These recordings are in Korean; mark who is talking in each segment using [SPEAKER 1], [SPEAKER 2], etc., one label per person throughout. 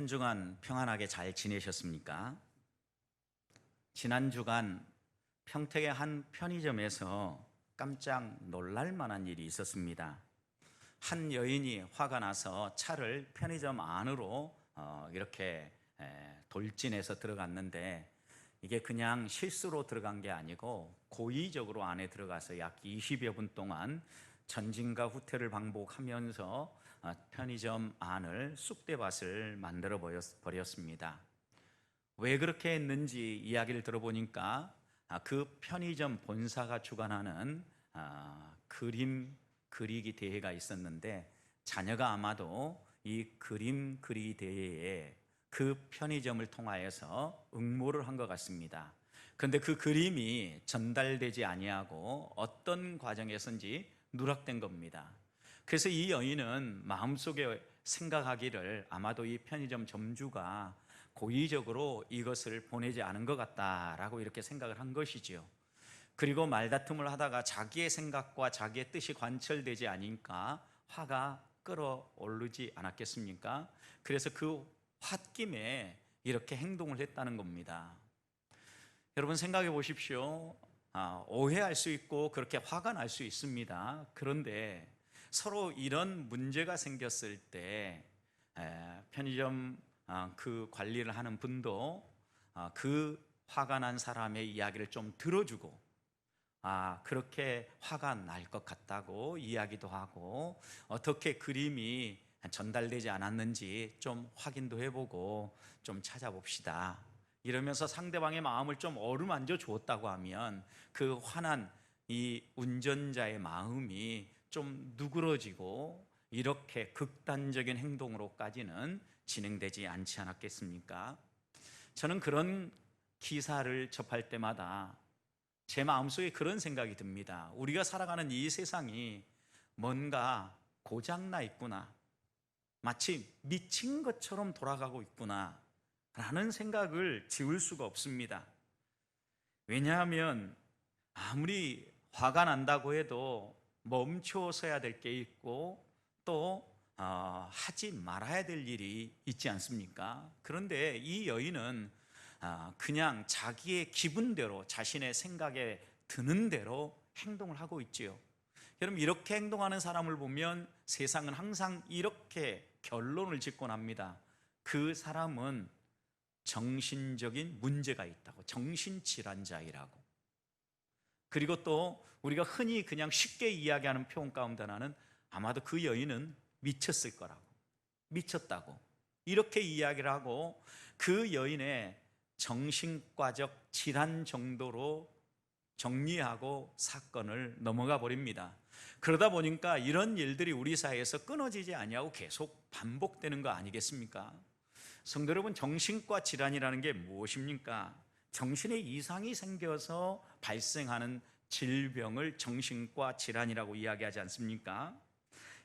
[SPEAKER 1] 주간 평안하게 잘 지내셨습니까? 지난 주간 평택의 한 편의점에서 깜짝 놀랄 만한 일이 있었습니다. 한 여인이 화가 나서 차를 편의점 안으로 이렇게 돌진해서 들어갔는데, 이게 그냥 실수로 들어간 게 아니고 고의적으로 안에 들어가서 약 20여 분 동안 전진과 후퇴를 반복하면서 편의점 안을 쑥대밭을 만들어 버렸습니다. 왜 그렇게 했는지 이야기를 들어보니까 그 편의점 본사가 주관하는 그림 그리기 대회가 있었는데, 자녀가 아마도 이 그림 그리기 대회에 그 편의점을 통하여서 응모를 한 것 같습니다. 그런데 그 그림이 전달되지 아니하고 어떤 과정에서인지 누락된 겁니다. 그래서 이 여인은 마음속에 생각하기를 아마도 이 편의점 점주가 고의적으로 이것을 보내지 않은 것 같다라고 이렇게 생각을 한 것이지요. 그리고 말다툼을 하다가 자기의 생각과 자기의 뜻이 관철되지 않으니까 화가 끓어오르지 않았겠습니까? 그래서 그 홧김에 이렇게 행동을 했다는 겁니다. 여러분 생각해 보십시오. 오해할 수 있고 그렇게 화가 날 수 있습니다. 그런데 서로 이런 문제가 생겼을 때 편의점 그 관리를 하는 분도 그 화가 난 사람의 이야기를 좀 들어주고, 그렇게 화가 날 것 같다고 이야기도 하고, 어떻게 그림이 전달되지 않았는지 좀 확인도 해보고 좀 찾아봅시다, 이러면서 상대방의 마음을 좀 어루만져 주었다고 하면 그 화난 이 운전자의 마음이 좀 누그러지고 이렇게 극단적인 행동으로까지는 진행되지 않지 않았겠습니까? 저는 그런 기사를 접할 때마다 제 마음속에 그런 생각이 듭니다. 우리가 살아가는 이 세상이 뭔가 고장나 있구나, 마치 미친 것처럼 돌아가고 있구나 라는 생각을 지울 수가 없습니다. 왜냐하면 아무리 화가 난다고 해도 멈춰서야 될 게 있고 또 하지 말아야 될 일이 있지 않습니까? 그런데 이 여인은 그냥 자기의 기분대로, 자신의 생각에 드는 대로 행동을 하고 있지요. 여러분, 이렇게 행동하는 사람을 보면 세상은 항상 이렇게 결론을 짓곤 합니다. 그 사람은 정신적인 문제가 있다고, 정신질환자이라고. 그리고 또 우리가 흔히 그냥 쉽게 이야기하는 표현 가운데 하나는 아마도 그 여인은 미쳤을 거라고, 미쳤다고 이렇게 이야기를 하고 그 여인의 정신과적 질환 정도로 정리하고 사건을 넘어가 버립니다. 그러다 보니까 이런 일들이 우리 사회에서 끊어지지 아니하고 계속 반복되는 거 아니겠습니까? 성도 여러분, 정신과 질환이라는 게 무엇입니까? 정신에 이상이 생겨서 발생하는 질병을 정신과 질환이라고 이야기하지 않습니까?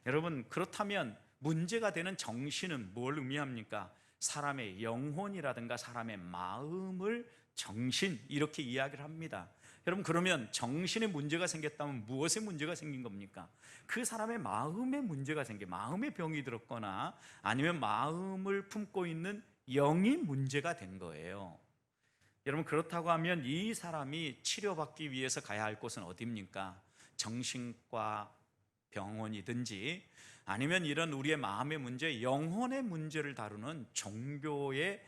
[SPEAKER 1] 여러분, 그렇다면 문제가 되는 정신은 뭘 의미합니까? 사람의 영혼이라든가 사람의 마음을 정신, 이렇게 이야기를 합니다. 여러분, 그러면 정신에 문제가 생겼다면 무엇에 문제가 생긴 겁니까? 그 사람의 마음에 문제가 생겨, 마음에 병이 들었거나 아니면 마음을 품고 있는 영이 문제가 된 거예요. 여러분, 그렇다고 하면 이 사람이 치료받기 위해서 가야 할 곳은 어디입니까? 정신과 병원이든지 아니면 이런 우리의 마음의 문제, 영혼의 문제를 다루는 종교에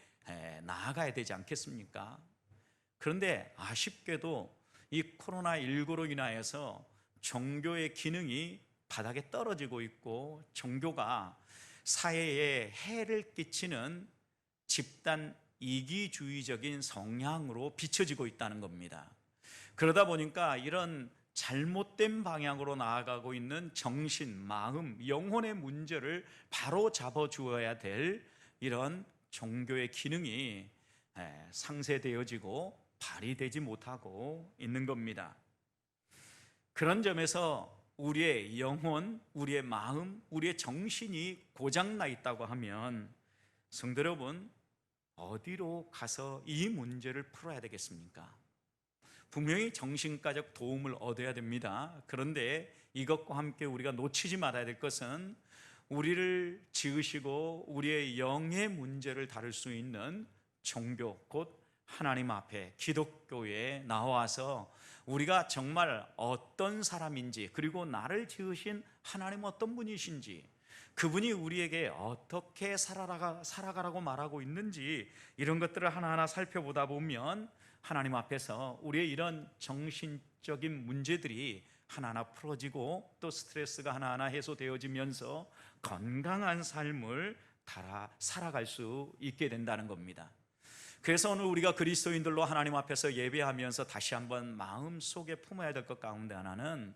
[SPEAKER 1] 나아가야 되지 않겠습니까? 그런데 아쉽게도 이 코로나19로 인하여서 종교의 기능이 바닥에 떨어지고 있고, 종교가 사회에 해를 끼치는 집단 이기주의적인 성향으로 비춰지고 있다는 겁니다. 그러다 보니까 이런 잘못된 방향으로 나아가고 있는 정신, 마음, 영혼의 문제를 바로 잡아 주어야 될 이런 종교의 기능이 상쇄되어지고 발휘되지 못하고 있는 겁니다. 그런 점에서 우리의 영혼, 우리의 마음, 우리의 정신이 고장나 있다고 하면 성도 여러분, 어디로 가서 이 문제를 풀어야 되겠습니까? 분명히 정신과적 도움을 얻어야 됩니다. 그런데 이것과 함께 우리가 놓치지 말아야 될 것은 우리를 지으시고 우리의 영의 문제를 다룰 수 있는 종교, 곧 하나님 앞에 기독교에 나와서 우리가 정말 어떤 사람인지, 그리고 나를 지으신 하나님 어떤 분이신지, 그분이 우리에게 어떻게 살아가라고 말하고 있는지, 이런 것들을 하나하나 살펴보다 보면 하나님 앞에서 우리의 이런 정신적인 문제들이 하나하나 풀어지고 또 스트레스가 하나하나 해소되어지면서 건강한 삶을 살아갈 수 있게 된다는 겁니다. 그래서 오늘 우리가 그리스도인들로 하나님 앞에서 예배하면서 다시 한번 마음속에 품어야 될 것 가운데 하나는,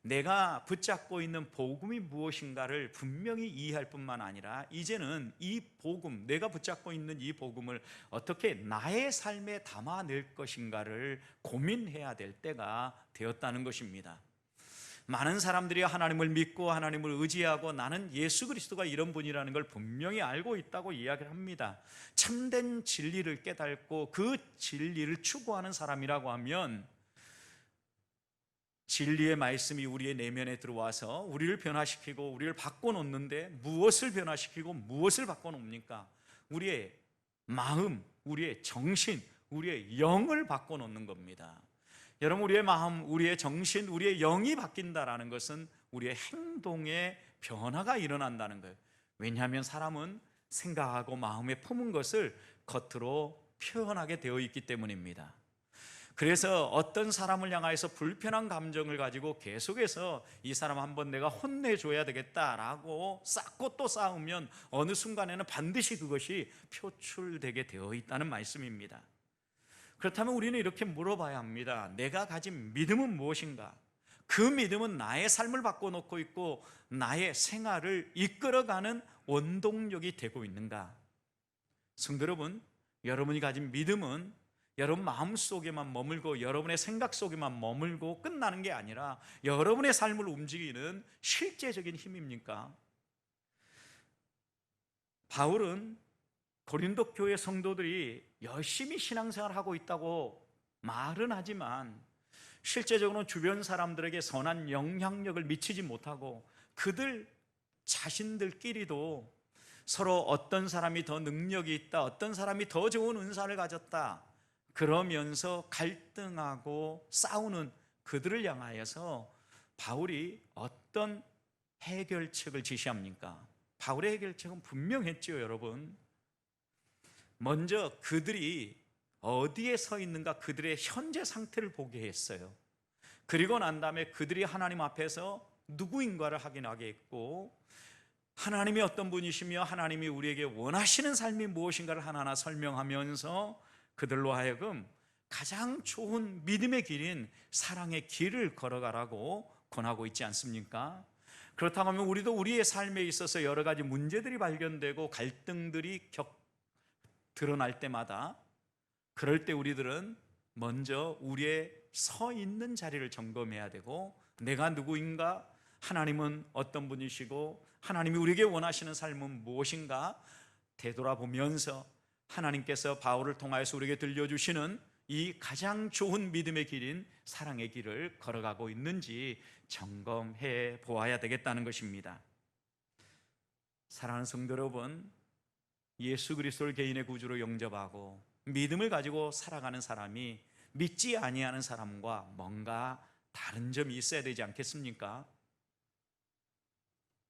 [SPEAKER 1] 내가 붙잡고 있는 복음이 무엇인가를 분명히 이해할 뿐만 아니라 이제는 이 복음, 내가 붙잡고 있는 이 복음을 어떻게 나의 삶에 담아낼 것인가를 고민해야 될 때가 되었다는 것입니다. 많은 사람들이 하나님을 믿고 하나님을 의지하고 나는 예수 그리스도가 이런 분이라는 걸 분명히 알고 있다고 이야기를 합니다. 참된 진리를 깨닫고 그 진리를 추구하는 사람이라고 하면, 진리의 말씀이 우리의 내면에 들어와서 우리를 변화시키고 우리를 바꿔놓는데, 무엇을 변화시키고 무엇을 바꿔놓습니까? 우리의 마음, 우리의 정신, 우리의 영을 바꿔놓는 겁니다. 여러분, 우리의 마음, 우리의 정신, 우리의 영이 바뀐다는 것은 우리의 행동에 변화가 일어난다는 거예요. 왜냐하면 사람은 생각하고 마음에 품은 것을 겉으로 표현하게 되어 있기 때문입니다. 그래서 어떤 사람을 향해서 불편한 감정을 가지고 계속해서 이 사람 한번 내가 혼내줘야 되겠다라고 쌓고 또 쌓으면 어느 순간에는 반드시 그것이 표출되게 되어 있다는 말씀입니다. 그렇다면 우리는 이렇게 물어봐야 합니다. 내가 가진 믿음은 무엇인가? 그 믿음은 나의 삶을 바꿔놓고 있고 나의 생활을 이끌어가는 원동력이 되고 있는가? 성도 여러분, 여러분이 가진 믿음은 여러분 마음속에만 머물고 여러분의 생각 속에만 머물고 끝나는 게 아니라 여러분의 삶을 움직이는 실제적인 힘입니까? 바울은 고린도 교회 성도들이 열심히 신앙생활을 하고 있다고 말은 하지만 실제적으로는 주변 사람들에게 선한 영향력을 미치지 못하고 그들 자신들끼리도 서로 어떤 사람이 더 능력이 있다, 어떤 사람이 더 좋은 은사를 가졌다, 그러면서 갈등하고 싸우는 그들을 향하여서 바울이 어떤 해결책을 제시합니까? 바울의 해결책은 분명했지요, 여러분. 먼저 그들이 어디에 서 있는가, 그들의 현재 상태를 보게 했어요. 그리고 난 다음에 그들이 하나님 앞에서 누구인가를 확인하게 했고, 하나님이 어떤 분이시며 하나님이 우리에게 원하시는 삶이 무엇인가를 하나하나 설명하면서 그들로 하여금 가장 좋은 믿음의 길인 사랑의 길을 걸어가라고 권하고 있지 않습니까? 그렇다면 우리도 우리의 삶에 있어서 여러 가지 문제들이 발견되고 갈등들이 드러날 때마다, 그럴 때 우리들은 먼저 우리의 서 있는 자리를 점검해야 되고, 내가 누구인가, 하나님은 어떤 분이시고 하나님이 우리에게 원하시는 삶은 무엇인가 되돌아보면서 하나님께서 바울을 통하여서 우리에게 들려주시는 이 가장 좋은 믿음의 길인 사랑의 길을 걸어가고 있는지 점검해 보아야 되겠다는 것입니다. 사랑하는 성도 여러분, 예수 그리스도를 개인의 구주로 영접하고 믿음을 가지고 살아가는 사람이 믿지 아니하는 사람과 뭔가 다른 점이 있어야 되지 않겠습니까?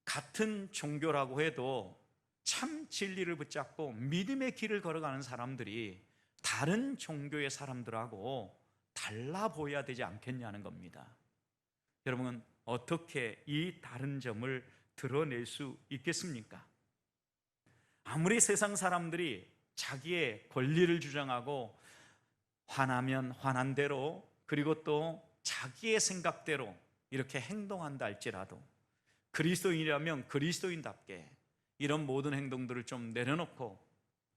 [SPEAKER 1] 같은 종교라고 해도 참 진리를 붙잡고 믿음의 길을 걸어가는 사람들이 다른 종교의 사람들하고 달라 보여야 되지 않겠냐는 겁니다. 여러분, 어떻게 이 다른 점을 드러낼 수 있겠습니까? 아무리 세상 사람들이 자기의 권리를 주장하고 화나면 화난 대로, 그리고 또 자기의 생각대로 이렇게 행동한다 할지라도 그리스도인이라면 그리스도인답게 이런 모든 행동들을 좀 내려놓고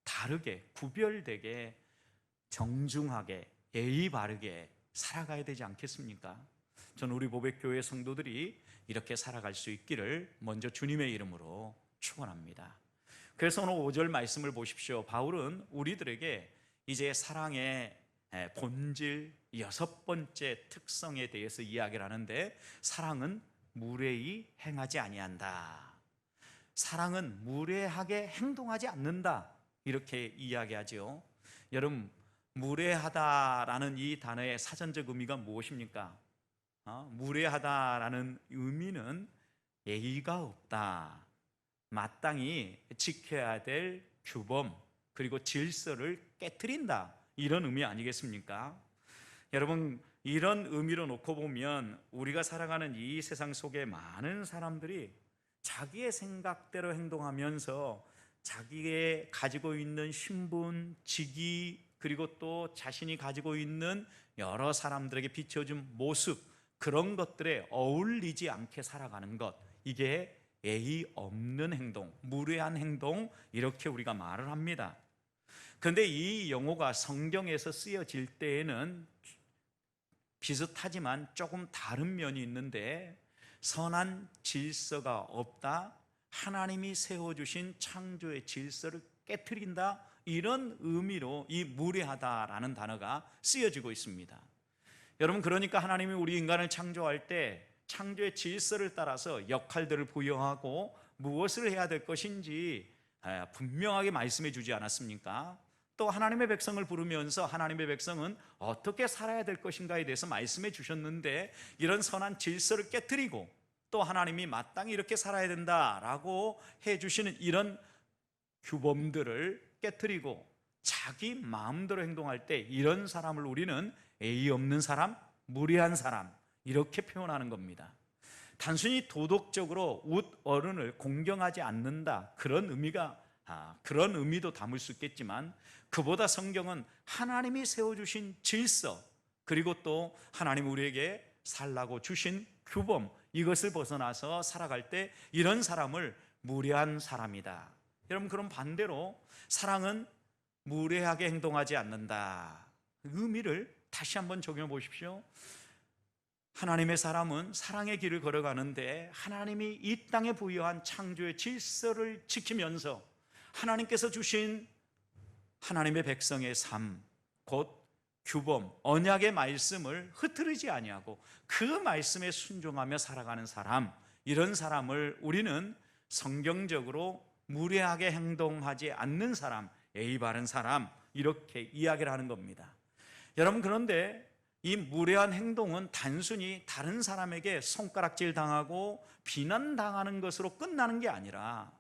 [SPEAKER 1] 다르게, 구별되게, 정중하게, 예의 바르게 살아가야 되지 않겠습니까? 저는 우리 보백교회 성도들이 이렇게 살아갈 수 있기를 먼저 주님의 이름으로 축원합니다. 그래서 오늘 5절 말씀을 보십시오. 바울은 우리들에게 이제 사랑의 본질 6번째 특성에 대해서 이야기를 하는데, 사랑은 무례히 행하지 아니한다. 사랑은 무례하게 행동하지 않는다, 이렇게 이야기하죠. 여러분, 무례하다라는 이 단어의 사전적 의미가 무엇입니까? 무례하다라는 의미는 예의가 없다, 마땅히 지켜야 될 규범 그리고 질서를 깨트린다, 이런 의미 아니겠습니까? 여러분, 이런 의미로 놓고 보면 우리가 살아가는 이 세상 속에 많은 사람들이 자기의 생각대로 행동하면서 자기의 가지고 있는 신분, 직위, 그리고 또 자신이 가지고 있는 여러 사람들에게 비춰준 모습, 그런 것들에 어울리지 않게 살아가는 것, 이게 예의 없는 행동, 무례한 행동, 이렇게 우리가 말을 합니다. 그런데 이 용어가 성경에서 쓰여질 때에는 비슷하지만 조금 다른 면이 있는데, 선한 질서가 없다, 하나님이 세워주신 창조의 질서를 깨트린다, 이런 의미로 이 무례하다라는 단어가 쓰여지고 있습니다. 여러분, 그러니까 하나님이 우리 인간을 창조할 때 창조의 질서를 따라서 역할들을 부여하고 무엇을 해야 될 것인지 분명하게 말씀해 주지 않았습니까? 또 하나님의 백성을 부르면서 하나님의 백성은 어떻게 살아야 될 것인가에 대해서 말씀해 주셨는데, 이런 선한 질서를 깨트리고 또 하나님이 마땅히 이렇게 살아야 된다라고 해주시는 이런 규범들을 깨트리고 자기 마음대로 행동할 때, 이런 사람을 우리는 예의 없는 사람, 무례한 사람, 이렇게 표현하는 겁니다. 단순히 도덕적으로 웃 어른을 공경하지 않는다, 그런 의미도 담을 수 있겠지만, 그보다 성경은 하나님이 세워주신 질서, 그리고 또 하나님 우리에게 살라고 주신 규범, 이것을 벗어나서 살아갈 때 이런 사람을 무례한 사람이다. 여러분, 그럼 반대로 사랑은 무례하게 행동하지 않는다, 의미를 다시 한번 적용해 보십시오. 하나님의 사람은 사랑의 길을 걸어가는데 하나님이 이 땅에 부여한 창조의 질서를 지키면서 하나님께서 주신 하나님의 백성의 삶, 곧 규범, 언약의 말씀을 흐트리지 아니하고 그 말씀에 순종하며 살아가는 사람, 이런 사람을 우리는 성경적으로 무례하게 행동하지 않는 사람, 예의 바른 사람, 이렇게 이야기를 하는 겁니다. 여러분, 그런데 이 무례한 행동은 단순히 다른 사람에게 손가락질 당하고 비난당하는 것으로 끝나는 게 아니라,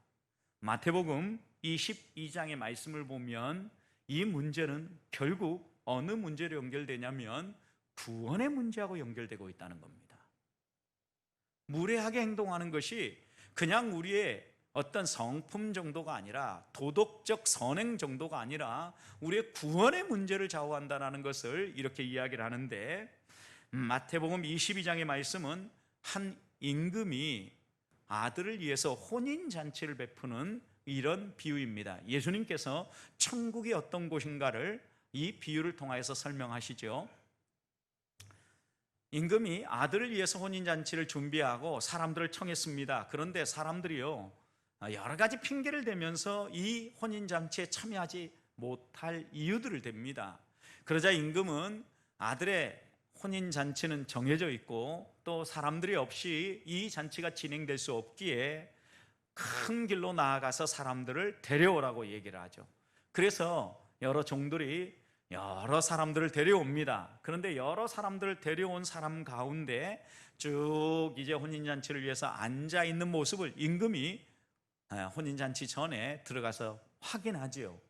[SPEAKER 1] 마태복음 22장의 말씀을 보면 이 문제는 결국 어느 문제로 연결되냐면 구원의 문제하고 연결되고 있다는 겁니다. 무례하게 행동하는 것이 그냥 우리의 어떤 성품 정도가 아니라, 도덕적 선행 정도가 아니라 우리의 구원의 문제를 좌우한다는 것을 이렇게 이야기를 하는데, 마태복음 22장의 말씀은 한 임금이 아들을 위해서 혼인잔치를 베푸는 이런 비유입니다. 예수님께서 천국이 어떤 곳인가를 이 비유를 통해서 설명하시죠. 임금이 아들을 위해서 혼인잔치를 준비하고 사람들을 청했습니다. 그런데 사람들이요, 여러 가지 핑계를 대면서 이 혼인잔치에 참여하지 못할 이유들을 댑니다. 그러자 임금은 아들의 혼인잔치는 정해져 있고 또 사람들이 없이 이 잔치가 진행될 수 없기에 큰 길로 나아가서 사람들을 데려오라고 얘기를 하죠. 그래서 여러 종들이 여러 사람들을 데려옵니다. 그런데 여러 사람들을 데려온 사람 가운데 쭉 이제 혼인잔치를 위해서 앉아 있는 모습을 임금이 혼인잔치 전에 들어가서 확인하지요.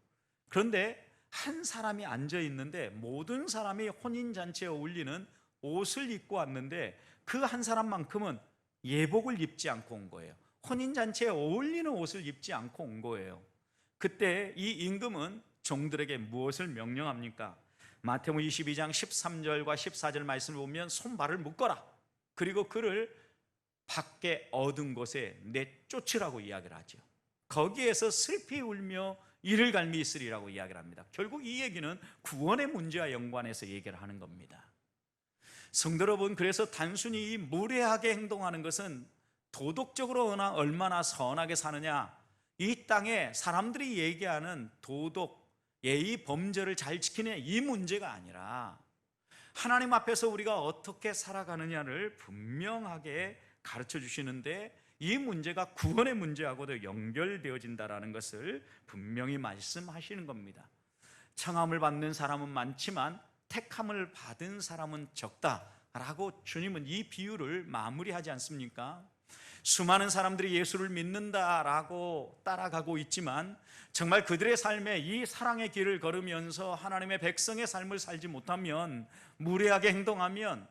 [SPEAKER 1] 그런데 한 사람이 앉아 있는데 모든 사람이 혼인잔치에 어울리는 옷을 입고 왔는데 그 한 사람만큼은 예복을 입지 않고 온 거예요. 혼인잔치에 어울리는 옷을 입지 않고 온 거예요. 그때 이 임금은 종들에게 무엇을 명령합니까? 마태복음 22장 13절과 14절 말씀을 보면 손발을 묶어라, 그리고 그를 밖에 어두운 곳에 내쫓으라고 이야기를 하죠. 거기에서 슬피 울며 이를 갈미 있으리라고 이야기를 합니다. 결국 이 얘기는 구원의 문제와 연관해서 얘기를 하는 겁니다. 성도 여러분, 그래서 단순히 무례하게 행동하는 것은 도덕적으로 얼마나 선하게 사느냐, 이 땅에 사람들이 얘기하는 도덕, 예의, 범죄를 잘 지키느냐, 이 문제가 아니라 하나님 앞에서 우리가 어떻게 살아가느냐를 분명하게 가르쳐 주시는데, 이 문제가 구원의 문제하고도 연결되어진다라는 것을 분명히 말씀하시는 겁니다. 청함을 받는 사람은 많지만 택함을 받은 사람은 적다라고 주님은 이 비유를 마무리하지 않습니까? 수많은 사람들이 예수를 믿는다라고 따라가고 있지만 정말 그들의 삶에 이 사랑의 길을 걸으면서 하나님의 백성의 삶을 살지 못하면, 무례하게 행동하면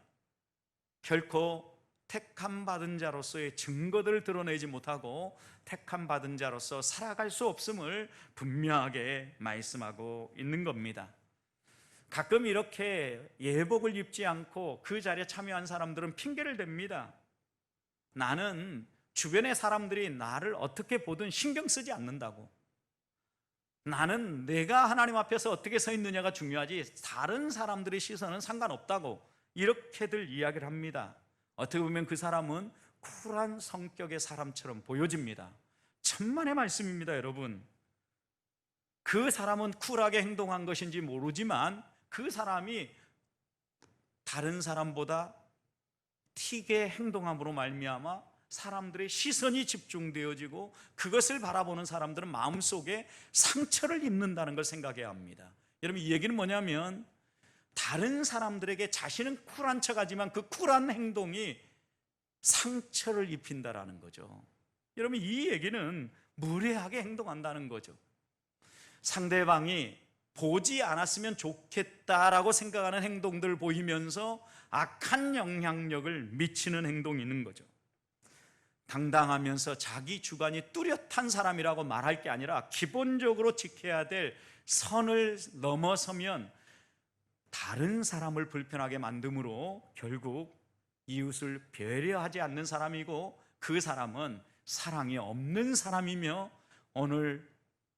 [SPEAKER 1] 결코 택함 받은 자로서의 증거들을 드러내지 못하고 택함 받은 자로서 살아갈 수 없음을 분명하게 말씀하고 있는 겁니다. 가끔 이렇게 예복을 입지 않고 그 자리에 참여한 사람들은 핑계를 댑니다. 나는 주변의 사람들이 나를 어떻게 보든 신경 쓰지 않는다고, 나는 내가 하나님 앞에서 어떻게 서 있느냐가 중요하지 다른 사람들의 시선은 상관없다고 이렇게들 이야기를 합니다. 어떻게 보면 그 사람은 쿨한 성격의 사람처럼 보여집니다. 천만의 말씀입니다, 여러분. 그 사람은 쿨하게 행동한 것인지 모르지만 그 사람이 다른 사람보다 튀게 행동함으로 말미암아 사람들의 시선이 집중되어지고 그것을 바라보는 사람들은 마음속에 상처를 입는다는 걸 생각해야 합니다. 여러분, 이 얘기는 뭐냐면 다른 사람들에게 자신은 쿨한 척하지만 그 쿨한 행동이 상처를 입힌다라는 거죠. 여러분, 이 얘기는 무례하게 행동한다는 거죠. 상대방이 보지 않았으면 좋겠다라고 생각하는 행동들을 보이면서 악한 영향력을 미치는 행동이 있는 거죠. 당당하면서 자기 주관이 뚜렷한 사람이라고 말할 게 아니라 기본적으로 지켜야 될 선을 넘어서면 다른 사람을 불편하게 만듦으로 결국 이웃을 배려하지 않는 사람이고, 그 사람은 사랑이 없는 사람이며, 오늘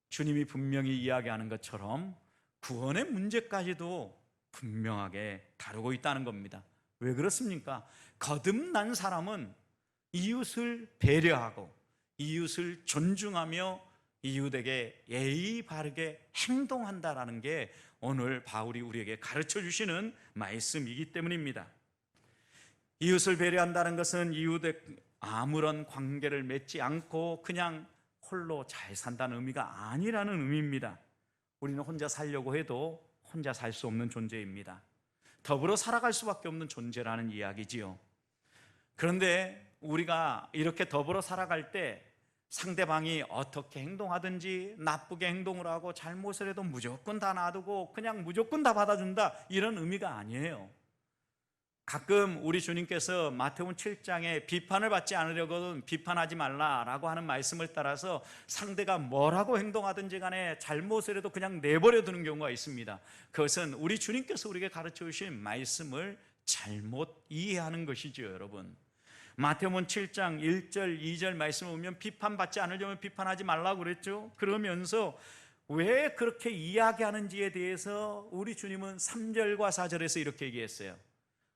[SPEAKER 1] 주님이 분명히 이야기하는 것처럼 구원의 문제까지도 분명하게 다루고 있다는 겁니다. 왜 그렇습니까? 거듭난 사람은 이웃을 배려하고 이웃을 존중하며 이웃에게 예의 바르게 행동한다라는 게 오늘 바울이 우리에게 가르쳐 주시는 말씀이기 때문입니다. 이웃을 배려한다는 것은 이웃에 아무런 관계를 맺지 않고 그냥 홀로 잘 산다는 의미가 아니라는 의미입니다. 우리는 혼자 살려고 해도 혼자 살 수 없는 존재입니다. 더불어 살아갈 수밖에 없는 존재라는 이야기지요. 그런데 우리가 이렇게 더불어 살아갈 때 상대방이 어떻게 행동하든지 나쁘게 행동을 하고 잘못을 해도 무조건 다 놔두고 그냥 무조건 다 받아준다, 이런 의미가 아니에요. 가끔 우리 주님께서 마태복음 7장에 비판을 받지 않으려거든 비판하지 말라라고 하는 말씀을 따라서 상대가 뭐라고 행동하든지 간에 잘못을 해도 그냥 내버려 두는 경우가 있습니다. 그것은 우리 주님께서 우리에게 가르쳐 주신 말씀을 잘못 이해하는 것이죠, 여러분. 마태복음 7장 1절 2절 말씀을 보면 비판받지 않으려면 비판하지 말라고 그랬죠. 그러면서 왜 그렇게 이야기하는지에 대해서 우리 주님은 3절과 4절에서 이렇게 얘기했어요.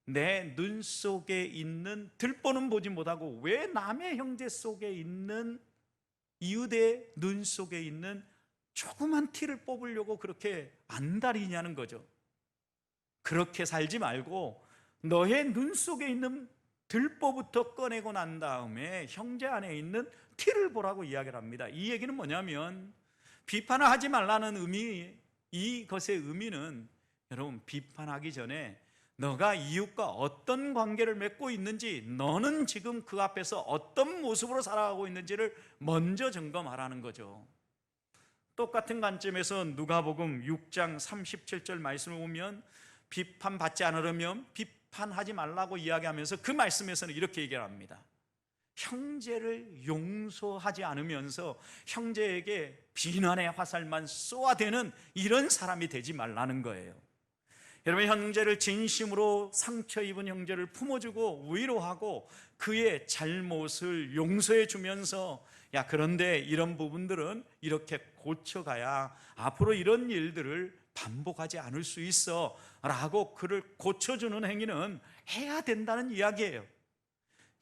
[SPEAKER 1] 내 눈 속에 있는 들보는 보지 못하고 왜 남의 형제 속에 있는 이웃의 눈 속에 있는 조그만 티를 뽑으려고 그렇게 안달이냐는 거죠. 그렇게 살지 말고 너의 눈 속에 있는 들보부터 꺼내고 난 다음에 형제 안에 있는 티를 보라고 이야기를 합니다. 이 얘기는 뭐냐면 비판을 하지 말라는 의미, 이것의 의미는 여러분, 비판하기 전에 너가 이웃과 어떤 관계를 맺고 있는지, 너는 지금 그 앞에서 어떤 모습으로 살아가고 있는지를 먼저 점검하라는 거죠. 똑같은 관점에서 누가복음 6장 37절 말씀을 보면 비판받지 않으려면 비판하지 말라고 이야기하면서 그 말씀에서는 이렇게 얘기를 합니다. 형제를 용서하지 않으면서 형제에게 비난의 화살만 쏘아대는 이런 사람이 되지 말라는 거예요. 여러분, 형제를 진심으로 상처 입은 형제를 품어주고 위로하고 그의 잘못을 용서해 주면서, 야, 그런데 이런 부분들은 이렇게 고쳐가야 앞으로 이런 일들을 반복하지 않을 수 있어 라고 그를 고쳐주는 행위는 해야 된다는 이야기예요.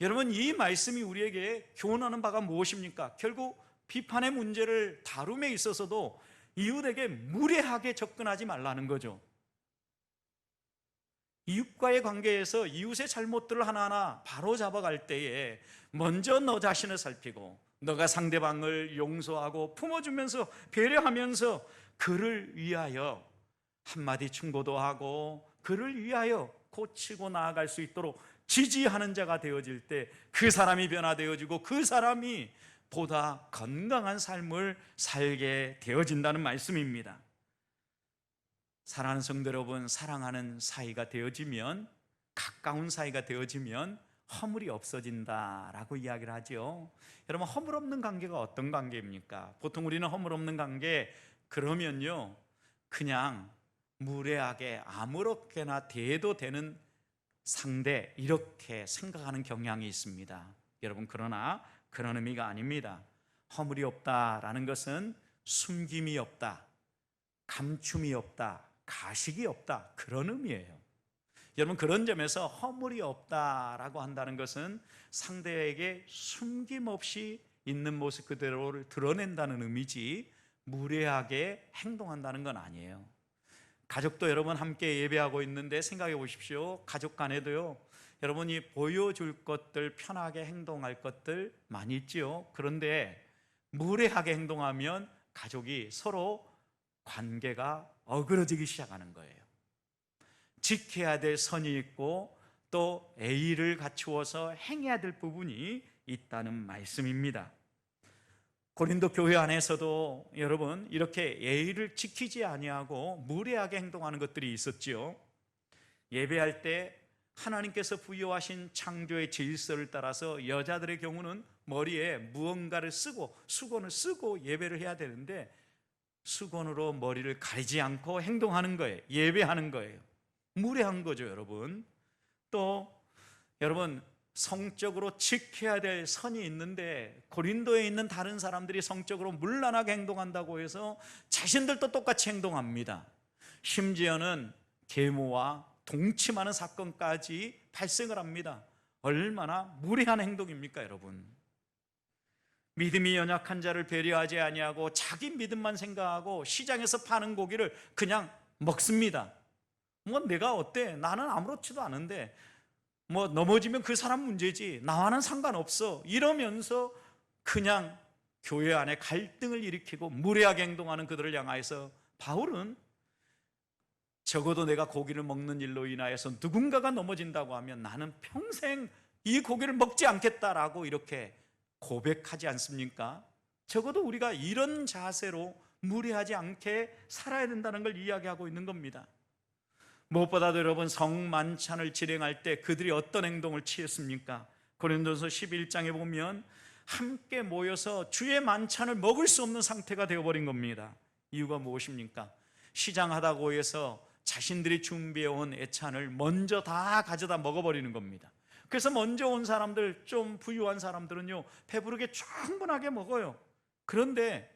[SPEAKER 1] 여러분, 이 말씀이 우리에게 교훈하는 바가 무엇입니까? 결국 비판의 문제를 다룸에 있어서도 이웃에게 무례하게 접근하지 말라는 거죠. 이웃과의 관계에서 이웃의 잘못들을 하나하나 바로 잡아갈 때에 먼저 너 자신을 살피고 너가 상대방을 용서하고 품어주면서 배려하면서 그를 위하여 한마디 충고도 하고 그를 위하여 고치고 나아갈 수 있도록 지지하는 자가 되어질 때 그 사람이 변화되어지고 그 사람이 보다 건강한 삶을 살게 되어진다는 말씀입니다. 사랑하는 성도 여러분, 사랑하는 사이가 되어지면, 가까운 사이가 되어지면 허물이 없어진다라고 이야기를 하죠. 여러분, 허물 없는 관계가 어떤 관계입니까? 보통 우리는 허물 없는 관계 그러면요 그냥 무례하게 아무렇게나 대해도 되는 상대, 이렇게 생각하는 경향이 있습니다. 여러분, 그러나 그런 의미가 아닙니다. 허물이 없다라는 것은 숨김이 없다, 감춤이 없다, 가식이 없다, 그런 의미예요. 여러분, 그런 점에서 허물이 없다라고 한다는 것은 상대에게 숨김없이 있는 모습 그대로를 드러낸다는 의미지 무례하게 행동한다는 건 아니에요. 가족도 여러분 함께 예배하고 있는데 생각해 보십시오. 가족 간에도요 여러분이 보여줄 것들, 편하게 행동할 것들 많이 있지요. 그런데 무례하게 행동하면 가족이 서로 관계가 어그러지기 시작하는 거예요. 지켜야 될 선이 있고 또 예의를 갖추어서 행해야 될 부분이 있다는 말씀입니다. 고린도 교회 안에서도 여러분 이렇게 예의를 지키지 아니하고 무례하게 행동하는 것들이 있었지요. 예배할 때 하나님께서 부여하신 창조의 질서를 따라서 여자들의 경우는 머리에 무언가를 쓰고 수건을 쓰고 예배를 해야 되는데 수건으로 머리를 가리지 않고 행동하는 거예요. 예배하는 거예요. 무례한 거죠, 여러분. 또 여러분, 성적으로 지켜야 될 선이 있는데 고린도에 있는 다른 사람들이 성적으로 문란하게 행동한다고 해서 자신들도 똑같이 행동합니다. 심지어는 계모와 동침하는 사건까지 발생을 합니다. 얼마나 무례한 행동입니까, 여러분? 믿음이 연약한 자를 배려하지 아니하고 자기 믿음만 생각하고 시장에서 파는 고기를 그냥 먹습니다. 뭐 내가 어때? 나는 아무렇지도 않은데 뭐 넘어지면 그 사람 문제지, 나와는 상관없어, 이러면서 그냥 교회 안에 갈등을 일으키고 무례하게 행동하는 그들을 향하여서 바울은 적어도 내가 고기를 먹는 일로 인하여서 누군가가 넘어진다고 하면 나는 평생 이 고기를 먹지 않겠다라고 이렇게 고백하지 않습니까? 적어도 우리가 이런 자세로 무례하지 않게 살아야 된다는 걸 이야기하고 있는 겁니다. 무엇보다도 여러분, 성만찬을 진행할 때 그들이 어떤 행동을 취했습니까? 고린도서 11장에 보면 함께 모여서 주의 만찬을 먹을 수 없는 상태가 되어버린 겁니다. 이유가 무엇입니까? 시장하다고 해서 자신들이 준비해온 애찬을 먼저 다 가져다 먹어버리는 겁니다. 그래서 먼저 온 사람들, 좀 부유한 사람들은요 배부르게 충분하게 먹어요. 그런데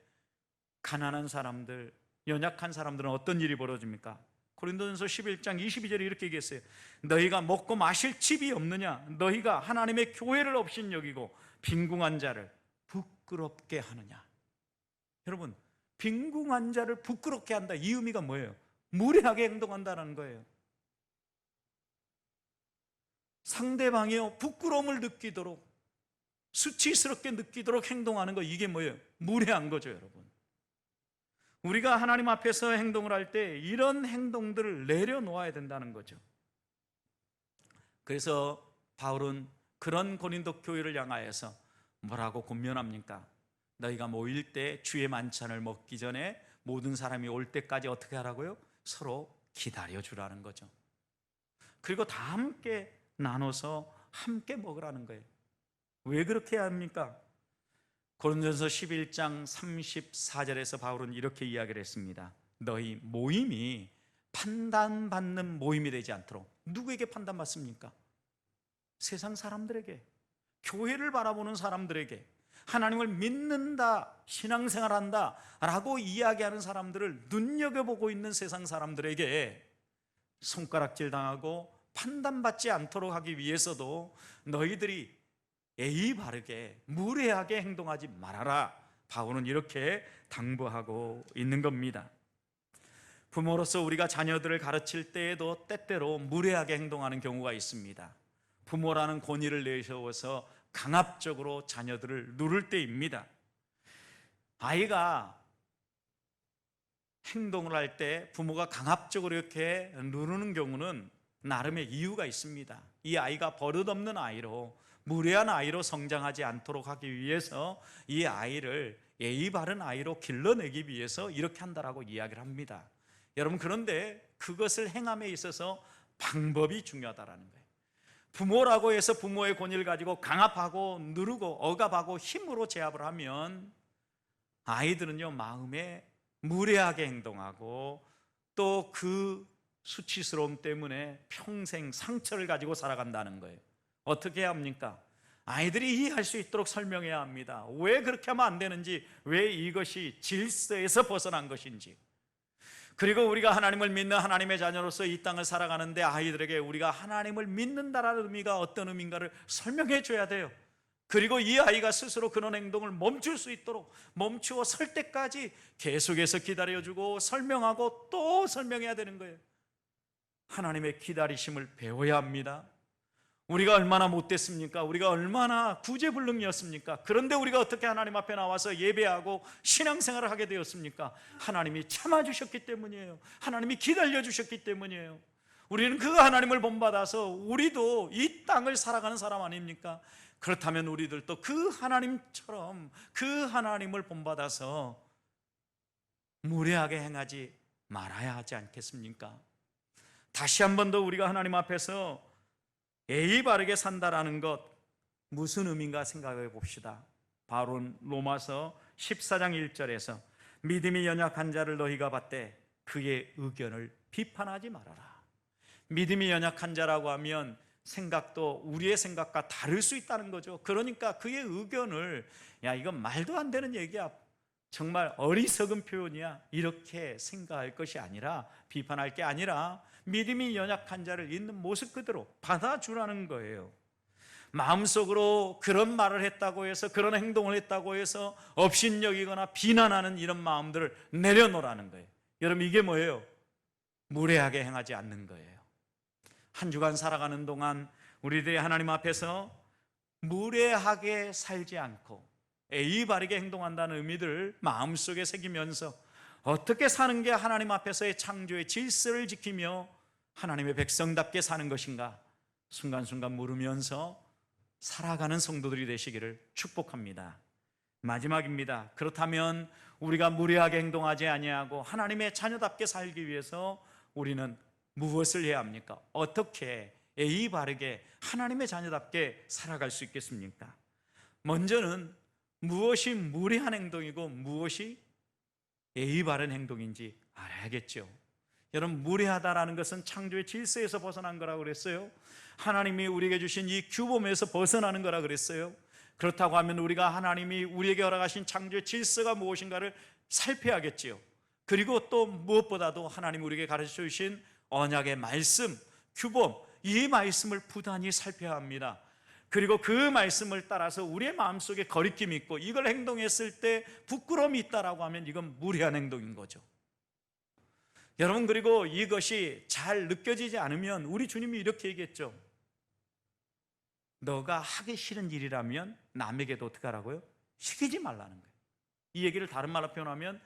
[SPEAKER 1] 가난한 사람들, 연약한 사람들은 어떤 일이 벌어집니까? 고린도전서 11장 22절에 이렇게 얘기했어요. 너희가 먹고 마실 집이 없느냐? 너희가 하나님의 교회를 없인 여기고 빈궁한 자를 부끄럽게 하느냐? 여러분, 빈궁한 자를 부끄럽게 한다, 이 의미가 뭐예요? 무례하게 행동한다는 거예요. 상대방이요 부끄러움을 느끼도록, 수치스럽게 느끼도록 행동하는 거, 이게 뭐예요? 무례한 거죠, 여러분. 우리가 하나님 앞에서 행동을 할 때 이런 행동들을 내려놓아야 된다는 거죠. 그래서 바울은 그런 고린도 교회를 향하여서 뭐라고 권면합니까? 너희가 모일 때 주의 만찬을 먹기 전에 모든 사람이 올 때까지 어떻게 하라고요? 서로 기다려주라는 거죠. 그리고 다 함께 나눠서 함께 먹으라는 거예요. 왜 그렇게 해야 합니까? 고린도전서 11장 34절에서 바울은 이렇게 이야기를 했습니다. 너희 모임이 판단받는 모임이 되지 않도록. 누구에게 판단받습니까? 세상 사람들에게, 교회를 바라보는 사람들에게, 하나님을 믿는다, 신앙생활한다 라고 이야기하는 사람들을 눈여겨보고 있는 세상 사람들에게 손가락질 당하고 판단받지 않도록 하기 위해서도 너희들이 예의 바르게 무례하게 행동하지 말아라, 바울은 이렇게 당부하고 있는 겁니다. 부모로서 우리가 자녀들을 가르칠 때에도 때때로 무례하게 행동하는 경우가 있습니다. 부모라는 권위를 내세워서 강압적으로 자녀들을 누를 때입니다. 아이가 행동을 할 때 부모가 강압적으로 이렇게 누르는 경우는 나름의 이유가 있습니다. 이 아이가 버릇없는 아이로, 무례한 아이로 성장하지 않도록 하기 위해서 이 아이를 예의 바른 아이로 길러내기 위해서 이렇게 한다라고 이야기를 합니다. 여러분, 그런데 그것을 행함에 있어서 방법이 중요하다라는 거예요. 부모라고 해서 부모의 권위를 가지고 강압하고 누르고 억압하고 힘으로 제압을 하면 아이들은요, 마음에 무례하게 행동하고 또 그 수치스러움 때문에 평생 상처를 가지고 살아간다는 거예요. 어떻게 해야 합니까? 아이들이 이해할 수 있도록 설명해야 합니다. 왜 그렇게 하면 안 되는지, 왜 이것이 질서에서 벗어난 것인지. 그리고 우리가 하나님을 믿는 하나님의 자녀로서 이 땅을 살아가는데 아이들에게 우리가 하나님을 믿는다라는 의미가 어떤 의미인가를 설명해 줘야 돼요. 그리고 이 아이가 스스로 그런 행동을 멈출 수 있도록, 멈추어 설 때까지 계속해서 기다려주고 설명하고 또 설명해야 되는 거예요. 하나님의 기다리심을 배워야 합니다. 우리가 얼마나 못됐습니까? 우리가 얼마나 구제불능이었습니까? 그런데 우리가 어떻게 하나님 앞에 나와서 예배하고 신앙생활을 하게 되었습니까? 하나님이 참아주셨기 때문이에요. 하나님이 기다려주셨기 때문이에요. 우리는 그 하나님을 본받아서 우리도 이 땅을 살아가는 사람 아닙니까? 그렇다면 우리들도 그 하나님처럼 그 하나님을 본받아서 무례하게 행하지 말아야 하지 않겠습니까? 다시 한 번 더 우리가 하나님 앞에서 예의 바르게 산다라는 것 무슨 의미인가 생각해 봅시다. 바로 로마서 14장 1절에서 믿음이 연약한 자를 너희가 받되 그의 의견을 비판하지 말아라. 믿음이 연약한 자라고 하면 생각도 우리의 생각과 다를 수 있다는 거죠. 그러니까 그의 의견을, 야, 이건 말도 안 되는 얘기야, 정말 어리석은 표현이야, 이렇게 생각할 것이 아니라, 비판할 게 아니라 믿음이 연약한 자를 있는 모습 그대로 받아주라는 거예요. 마음속으로 그런 말을 했다고 해서, 그런 행동을 했다고 해서 업신여기거나 비난하는 이런 마음들을 내려놓으라는 거예요. 여러분, 이게 뭐예요? 무례하게 행하지 않는 거예요. 한 주간 살아가는 동안 우리들이 하나님 앞에서 무례하게 살지 않고 예의 바르게 행동한다는 의미들을 마음속에 새기면서 어떻게 사는 게 하나님 앞에서의 창조의 질서를 지키며 하나님의 백성답게 사는 것인가 순간순간 물으면서 살아가는 성도들이 되시기를 축복합니다. 마지막입니다. 그렇다면 우리가 무례하게 행동하지 아니하고 하나님의 자녀답게 살기 위해서 우리는 무엇을 해야 합니까? 어떻게 예의 바르게 하나님의 자녀답게 살아갈 수 있겠습니까? 먼저는 무엇이 무례한 행동이고 무엇이 예의 바른 행동인지 알아야겠죠. 여러분, 무례하다라는 것은 창조의 질서에서 벗어난 거라고 그랬어요. 하나님이 우리에게 주신 이 규범에서 벗어나는 거라고 그랬어요. 그렇다고 하면 우리가 하나님이 우리에게 허락하신 창조의 질서가 무엇인가를 살펴야겠지요. 그리고 또 무엇보다도 하나님이 우리에게 가르쳐 주신 언약의 말씀, 규범, 이 말씀을 부단히 살펴야 합니다. 그리고 그 말씀을 따라서 우리의 마음속에 거리낌이 있고 이걸 행동했을 때 부끄러움이 있다라고 하면 이건 무례한 행동인 거죠. 여러분, 그리고 이것이 잘 느껴지지 않으면 우리 주님이 이렇게 얘기했죠. 너가 하기 싫은 일이라면 남에게도 어떻게 하라고요? 시키지 말라는 거예요. 이 얘기를 다른 말로 표현하면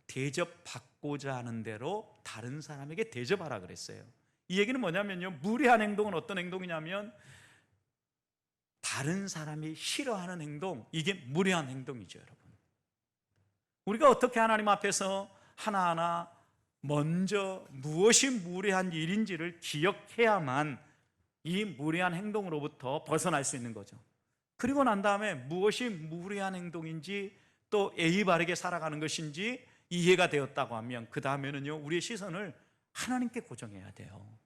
[SPEAKER 1] 대접받고자 하는 대로 다른 사람에게 대접하라 그랬어요. 이 얘기는 뭐냐면요, 무례한 행동은 어떤 행동이냐면 다른 사람이 싫어하는 행동, 이게 무례한 행동이죠. 여러분, 우리가 어떻게 하나님 앞에서 하나하나 먼저 무엇이 무례한 일인지를 기억해야만 이 무례한 행동으로부터 벗어날 수 있는 거죠. 그리고 난 다음에 무엇이 무례한 행동인지 또 예의 바르게 살아가는 것인지 이해가 되었다고 하면 그 다음에는요, 우리의 시선을 하나님께 고정해야 돼요.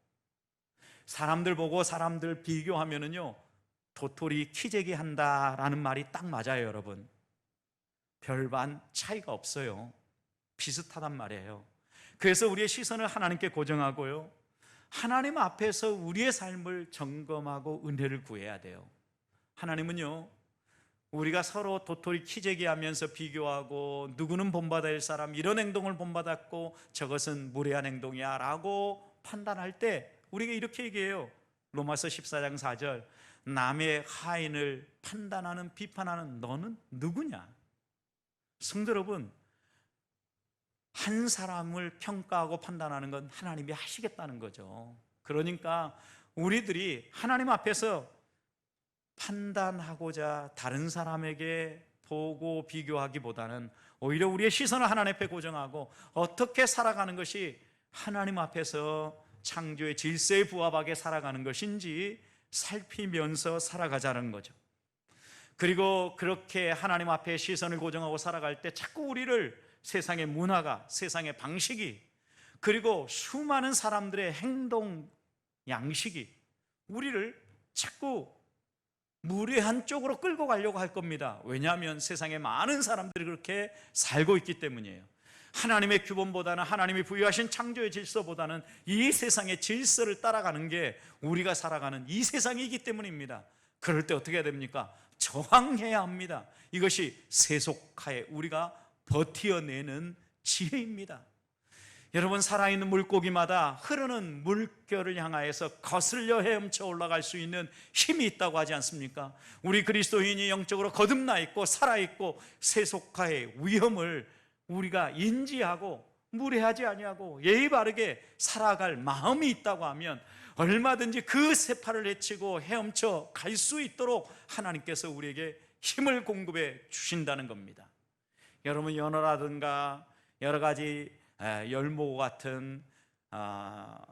[SPEAKER 1] 사람들 보고 사람들 비교하면은요, 도토리 키재기 한다라는 말이 딱 맞아요. 여러분, 별반 차이가 없어요. 비슷하단 말이에요. 그래서 우리의 시선을 하나님께 고정하고요, 하나님 앞에서 우리의 삶을 점검하고 은혜를 구해야 돼요. 하나님은요, 우리가 서로 도토리 키재기하면서 비교하고 누구는 본받아야 할 사람, 이런 행동을 본받았고 저것은 무례한 행동이야 라고 판단할 때 우리가 이렇게 얘기해요. 로마서 14장 4절, 남의 하인을 판단하는, 비판하는 너는 누구냐? 성도 여러분, 한 사람을 평가하고 판단하는 건 하나님이 하시겠다는 거죠. 그러니까 우리들이 하나님 앞에서 판단하고자 다른 사람에게 보고 비교하기보다는 오히려 우리의 시선을 하나님 앞에 고정하고 어떻게 살아가는 것이 하나님 앞에서 창조의 질서에 부합하게 살아가는 것인지 살피면서 살아가자는 거죠. 그리고 그렇게 하나님 앞에 시선을 고정하고 살아갈 때 자꾸 우리를 세상의 문화가, 세상의 방식이, 그리고 수많은 사람들의 행동 양식이 우리를 자꾸 무례한 쪽으로 끌고 가려고 할 겁니다. 왜냐하면 세상에 많은 사람들이 그렇게 살고 있기 때문이에요. 하나님의 규범보다는, 하나님이 부여하신 창조의 질서보다는 이 세상의 질서를 따라가는 게 우리가 살아가는 이 세상이기 때문입니다. 그럴 때 어떻게 해야 됩니까? 저항해야 합니다. 이것이 세속하에 우리가 버티어내는 지혜입니다. 여러분, 살아있는 물고기마다 흐르는 물결을 향하여서 거슬려 헤엄쳐 올라갈 수 있는 힘이 있다고 하지 않습니까? 우리 그리스도인이 영적으로 거듭나 있고 살아있고 세속화의 위험을 우리가 인지하고 무례하지 아니하고 예의 바르게 살아갈 마음이 있다고 하면 얼마든지 그 세파를 헤치고 헤엄쳐 갈 수 있도록 하나님께서 우리에게 힘을 공급해 주신다는 겁니다. 여러분, 연어라든가 여러 가지 열무 같은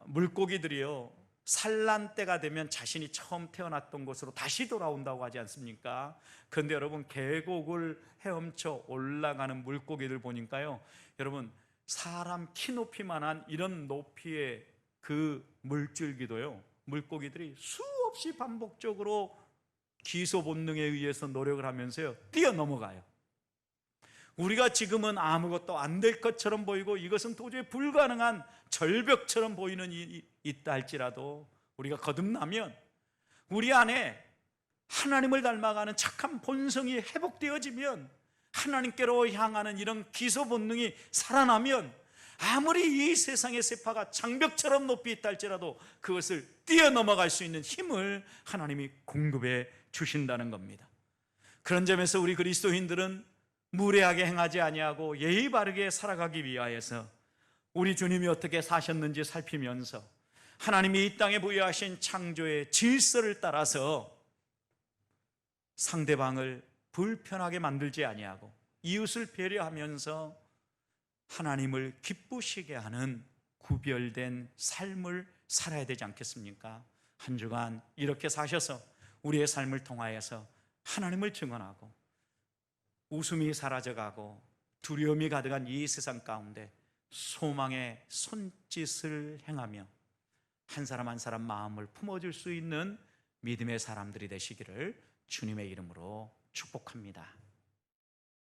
[SPEAKER 1] 물고기들이요, 산란 때가 되면 자신이 처음 태어났던 곳으로 다시 돌아온다고 하지 않습니까? 그런데 여러분, 계곡을 헤엄쳐 올라가는 물고기들 보니까요, 여러분, 사람 키 높이만한 이런 높이의 그 물줄기도요, 물고기들이 수없이 반복적으로 기소 본능에 의해서 노력을 하면서요 뛰어넘어가요. 우리가 지금은 아무것도 안 될 것처럼 보이고 이것은 도저히 불가능한 절벽처럼 보이는 일이 있다 할지라도 우리가 거듭나면 우리 안에 하나님을 닮아가는 착한 본성이 회복되어지면, 하나님께로 향하는 이런 기소 본능이 살아나면 아무리 이 세상의 세파가 장벽처럼 높이 있다 할지라도 그것을 뛰어넘어갈 수 있는 힘을 하나님이 공급해 주신다는 겁니다. 그런 점에서 우리 그리스도인들은 무례하게 행하지 아니하고 예의 바르게 살아가기 위하여서 우리 주님이 어떻게 사셨는지 살피면서 하나님이 이 땅에 부여하신 창조의 질서를 따라서 상대방을 불편하게 만들지 아니하고 이웃을 배려하면서 하나님을 기쁘시게 하는 구별된 삶을 살아야 되지 않겠습니까? 한 주간 이렇게 사셔서 우리의 삶을 통하여서 하나님을 증언하고 웃음이 사라져가고 두려움이 가득한 이 세상 가운데 소망의 손짓을 행하며 한 사람 한 사람 마음을 품어줄 수 있는 믿음의 사람들이 되시기를 주님의 이름으로 축복합니다.